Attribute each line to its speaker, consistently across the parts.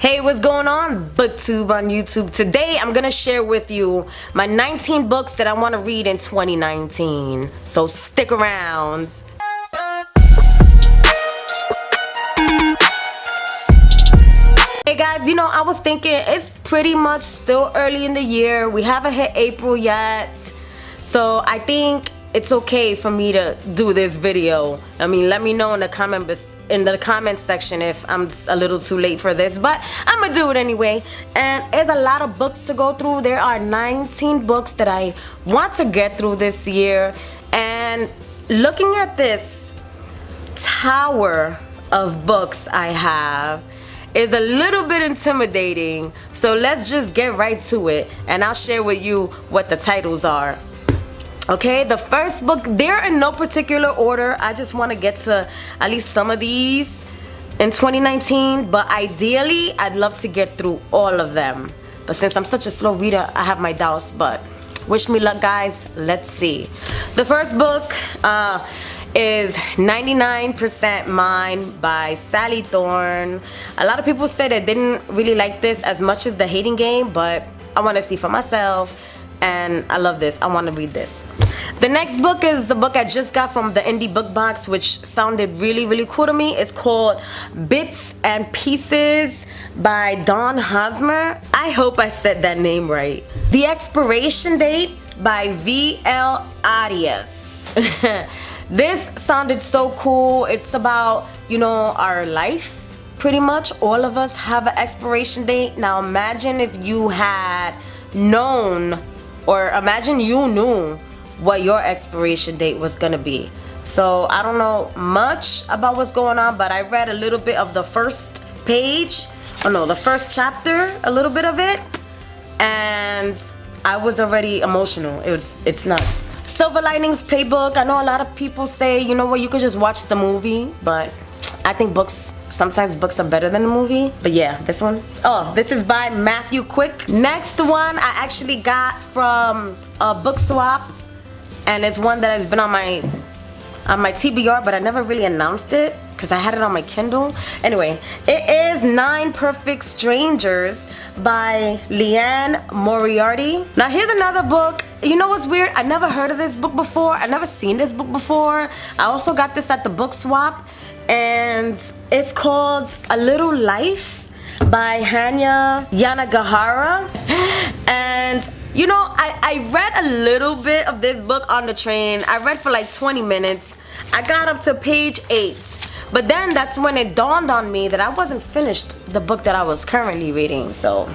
Speaker 1: Hey, what's going on, booktube on YouTube? Today I'm gonna share with you my 19 books that I want to read in 2019, so stick around. Hey guys, I was thinking it's pretty much still early in the year. We haven't hit April yet, so I think it's okay for me to do this video. I mean, let me know in the comment section if I'm a little too late for this, but I'm gonna do it anyway. And there's a lot of books to go through. There are 19 books that I want to get through this year, and looking at this tower of books I have is a little bit intimidating, so let's just get right to it and I'll share with you what the titles are. Okay, the first book, they're in no particular order. I just want to get to at least some of these in 2019, but ideally I'd love to get through all of them. But since I'm such a slow reader, I have my doubts, but wish me luck, guys. Let's see. The first book is 99% Mine by Sally Thorne. A lot of people said they didn't really like this as much as The Hating Game, but I want to see for myself, and I love this. I want to read this. The next book is the book I just got from the indie book box, which sounded really cool to me. It's called Bits and Pieces by Dawn Hosmer. I hope I said that name right. The Expiration Date by V.L. Arias. This sounded so cool. It's about, our life. Pretty much all of us have an expiration date. Now imagine if you had known, or imagine you knew what your expiration date was gonna be. So I don't know much about what's going on, but I read a little bit of the first page, the first chapter, a little bit of it, and I was already emotional. It's nuts. Silver Linings Playbook. I know a lot of people say, you could just watch the movie, but I think sometimes books are better than the movie. But yeah, this one. Oh, this is by Matthew Quick. Next one I actually got from a book swap, and it's one that has been on my TBR, but I never really announced it because I had it on my Kindle. Anyway, it is 9 Perfect Strangers by Leanne Moriarty. Now here's another book. You know what's weird? I never heard of this book before. I never seen this book before. I also got this at the book swap, and it's called A Little Life by Hanya Yanagihara. And I read a little bit of this book on the train. I read for like 20 minutes. I got up to page 8. But then that's when it dawned on me that I wasn't finished the book that I was currently reading. So,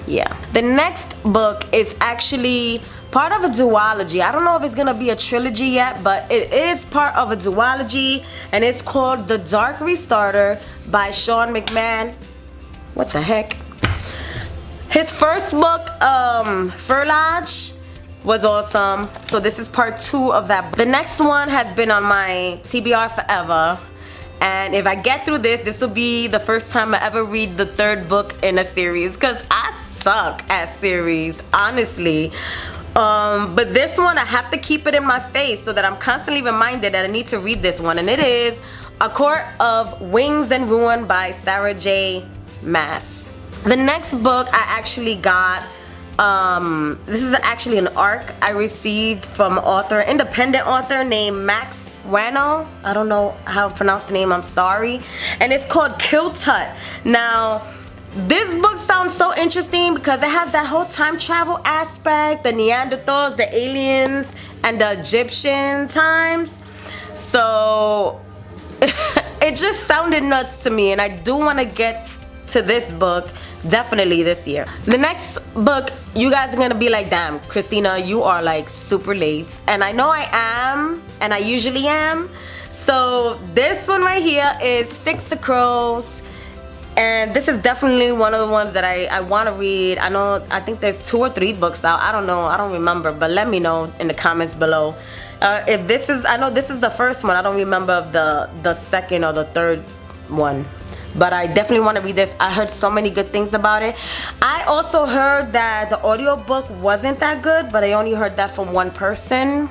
Speaker 1: yeah. The next book is actually part of a duology. I don't know if it's gonna be a trilogy yet, but it is part of a duology, and it's called The Dark Restarter by Sean McMahon. What the heck? His first book, Furlage, was awesome. So this is part 2 of that. The next one has been on my TBR forever. And if I get through this will be the first time I ever read the 3rd book in a series, because I suck at series, honestly. But this one, I have to keep it in my face so that I'm constantly reminded that I need to read this one. And it is A Court of Wings and Ruin by Sarah J. Maas. The next book I actually got, this is actually an ARC I received from independent author named Max Rano. I don't know how to pronounce the name, I'm sorry. And it's called Kill Tut. Now, this book sounds so interesting because it has that whole time travel aspect, the Neanderthals, the aliens, and the Egyptian times. So, it just sounded nuts to me, and I do want to get to this book definitely this year. The next book, you guys are gonna be like, damn, Christina, you are like super late. And I know I am, and I usually am. So this one right here is Six of Crows, and this is definitely one of the ones that I want to read. I think there's 2 or 3 books out. I don't know, I don't remember, but let me know in the comments below. If this is, I know this is the first one. I don't remember the second or the third one. But I definitely want to read this. I heard so many good things about it. I also heard that the audiobook wasn't that good, but I only heard that from one person.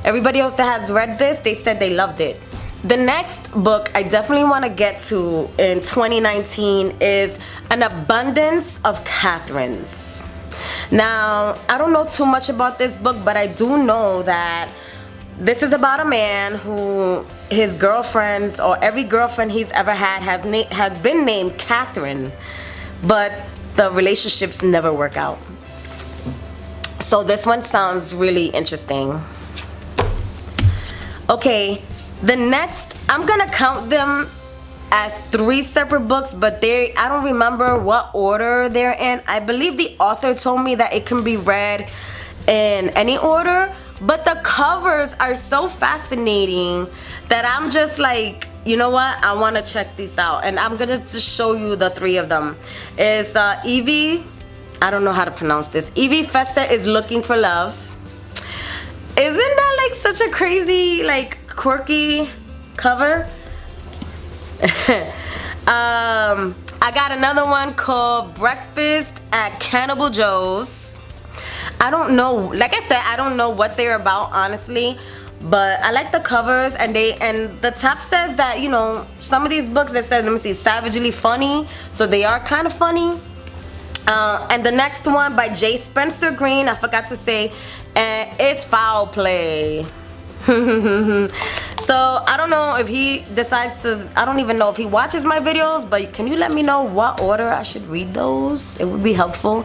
Speaker 1: Everybody else that has read this, they said they loved it. The next book I definitely want to get to in 2019 is An Abundance of Catherines. Now, I don't know too much about this book, but I do know that this is about a man who his girlfriends, or every girlfriend he's ever had, has been named Catherine, but the relationships never work out. So this one sounds really interesting. Okay, the next, I'm gonna count them as 3 separate books, but I don't remember what order they're in. I believe the author told me that it can be read in any order, but the covers are so fascinating that I'm just like, you know what, I want to check these out, and I'm gonna just show you the 3 of them. It's Evie, I don't know how to pronounce this. Evie Fessa is Looking for Love. Isn't that like such a crazy, like, quirky cover? I got another one called Breakfast at Cannibal Joe's. I don't know, like I said, I don't know what they're about, honestly, but I like the covers, and the top says that, you know, some of these books, it says, let me see, savagely funny, so they are kind of funny. And the next one by J. Spencer Green, I forgot to say, it's Foul Play. So I don't know if he decides to, I don't even know if he watches my videos, but can you let me know what order I should read those? It would be helpful.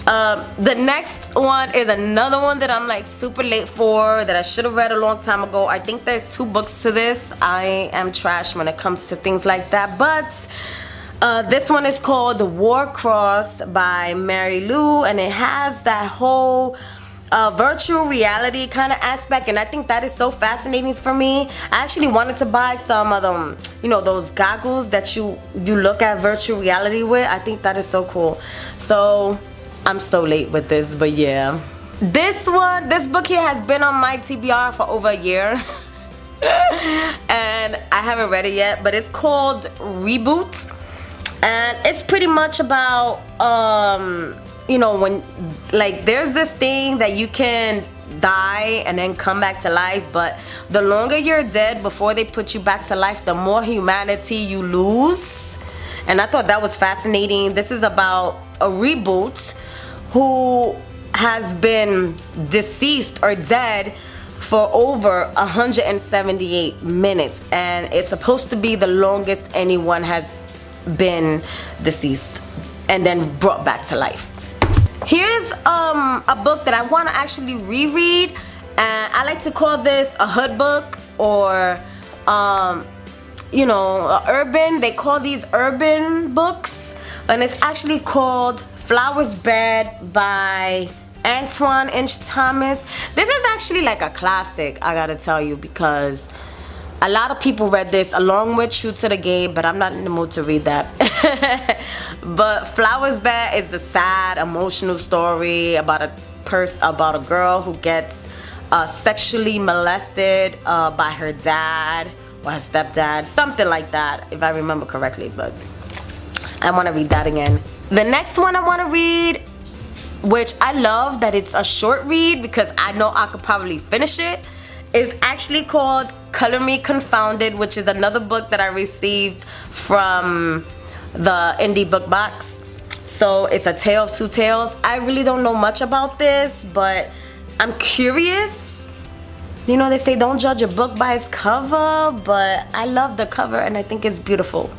Speaker 1: The next one is another one that I'm like super late for, that I should have read a long time ago. I think there's 2 books to this. I am trash when it comes to things like that, but this one is called The War Cross by Mary Lou, and it has that whole virtual reality kind of aspect, and I think that is so fascinating for me. I actually wanted to buy some of them, you know, those goggles that you look at virtual reality with. I think that is so cool. So I'm so late with this, but yeah. This book here has been on my TBR for over a year. And I haven't read it yet, but it's called Reboot, and it's pretty much about you know, when, like, there's this thing that you can die and then come back to life, but the longer you're dead before they put you back to life, the more humanity you lose. And I thought that was fascinating. This is about a reboot who has been deceased or dead for over 178 minutes, and it's supposed to be the longest anyone has been deceased and then brought back to life. Here's a book that I want to actually reread, and I like to call this a hood book, or you know, urban. They call these urban books, and it's actually called Flower's Bed by Antoine Inch Thomas. This is actually like a classic, I gotta tell you, because a lot of people read this along with True to the Game, but I'm not in the mood to read that. But Flower's Bed is a sad, emotional story about a girl who gets sexually molested by her dad or her stepdad, something like that, if I remember correctly. But I want to read that again. The next one I want to read, which I love that it's a short read because I know I could probably finish it, is actually called Color Me Confounded, which is another book that I received from the indie book box. So it's a tale of 2 tales. I really don't know much about this, but I'm curious. You know, they say don't judge a book by its cover, but I love the cover and I think it's beautiful.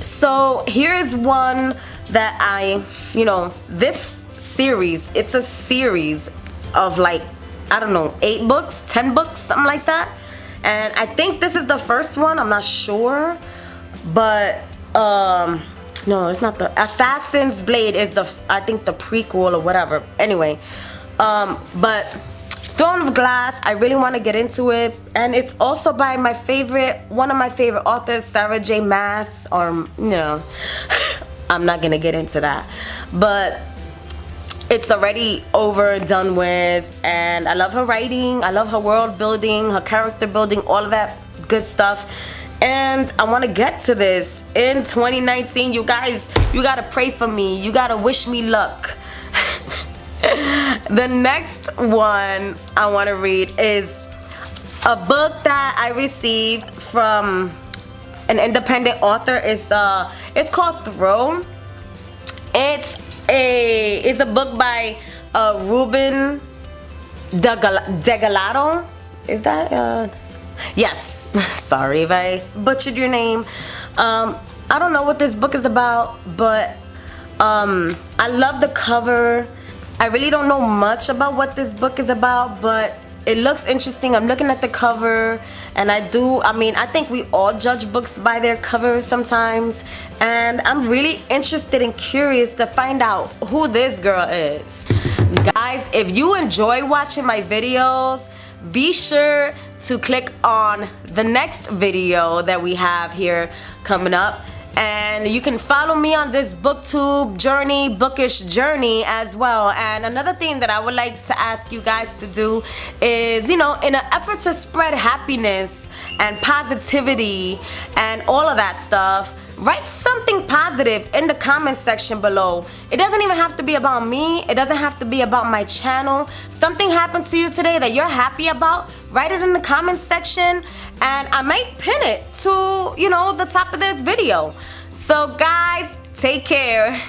Speaker 1: So here's one that you know, this series, it's a series of like, I don't know, 8 books, 10 books, something like that. And I think this is the first one, I'm not sure. But no, it's not. The Assassin's Blade is I think the prequel or whatever. Anyway, but Throne of Glass, I really want to get into it, and it's also by one of my favorite authors, Sarah J. Maas, or you know, I'm not gonna get into that, but it's already over, done with, and I love her writing, I love her world building, her character building, all of that good stuff. And I want to get to this in 2019. You guys, you gotta pray for me, you gotta wish me luck. The next one I want to read is a book that I received from an independent author. It's called Throne. It's a book by Ruben Degalado. Is that yes. Sorry if I butchered your name. I don't know what this book is about, but I love the cover. I really don't know much about what this book is about, but it looks interesting. I'm looking at the cover, and I think we all judge books by their cover sometimes, and I'm really interested and curious to find out who this girl is. Guys, if you enjoy watching my videos, be sure to click on the next video that we have here coming up. And you can follow me on this booktube journey, bookish journey as well. And another thing that I would like to ask you guys to do is, in an effort to spread happiness and positivity and all of that stuff, write something positive in the comment section below. It doesn't even have to be about me. It doesn't have to be about my channel. Something happened to you today that you're happy about, write it in the comment section, and I might pin it to, the top of this video. So guys, take care.